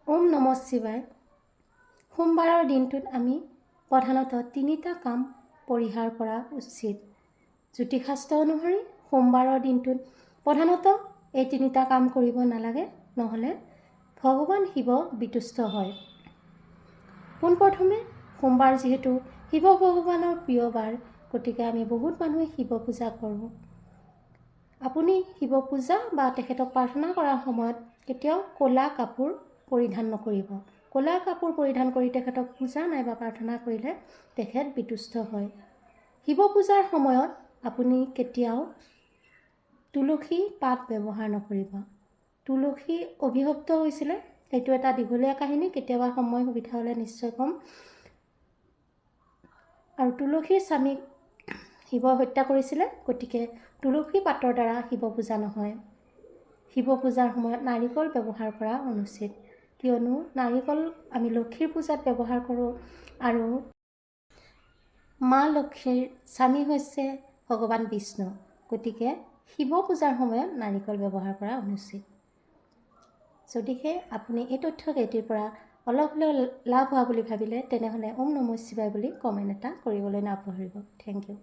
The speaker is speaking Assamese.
ওম নম শিৱায়। সোমবাৰৰ দিনটোত আমি প্ৰধানতঃ 3টা কাম পৰিহাৰ কৰা উচিত। জ্যোতিষশাস্ত্ৰ অনুসৰি সোমবাৰৰ দিনটোত প্ৰধানতঃ এই 3টা কাম কৰিব নালাগে, নহ'লে ভগৱান শিৱ বিতুষ্ট হয়। পোনপ্ৰথমে সোমবাৰ যিহেতু শিৱ ভগৱানৰ প্ৰিয় বাৰ, গতিকে আমি বহুত মানুহে শিৱ পূজা কৰোঁ। আপুনি শিৱ পূজা বা তেখেতক প্ৰাৰ্থনা কৰাৰ সময়ত কেতিয়াও ক'লা কাপোৰ পৰিধান নকৰিব। ক'লা কাপোৰ পৰিধান কৰি তেখেতক পূজা নাইবা প্ৰাৰ্থনা কৰিলে তেখেত বিতুষ্ট হয়। শিৱ পূজাৰ সময়ত আপুনি কেতিয়াও তুলসী পাত ব্যৱহাৰ নকৰিব। তুলসী অভিশপ্ত হৈছিলে, সেইটো এটা দীঘলীয়া কাহিনী, কেতিয়াবা সময় সুবিধা হ'লে নিশ্চয় ক'ম। আৰু তুলসীৰ স্বামীক শিৱ হত্যা কৰিছিলে, গতিকে তুলসী পাতৰ দ্বাৰা শিৱ পূজা নহয়। শিৱ পূজাৰ সময়ত নাৰিকল ব্যৱহাৰ কৰা অনুচিত, কিয়নো নাৰিকল আমি লক্ষীৰ পূজাত ব্যৱহাৰ কৰোঁ আৰু মা লক্ষ্মীৰ স্বামী হৈছে ভগৱান বিষ্ণু, গতিকে শিৱ পূজাৰ সময়ত নাৰিকল ব্যৱহাৰ কৰা অনুচিত। যদিহে আপুনি এই তথ্যকেইটিৰ পৰা অলপ হ'লেও লাভ হোৱা বুলি ভাবিলে, তেনেহ'লে ওম নম শিৱায় বুলি কমেণ্ট এটা কৰিবলৈ নাপাহৰিব। Thank U.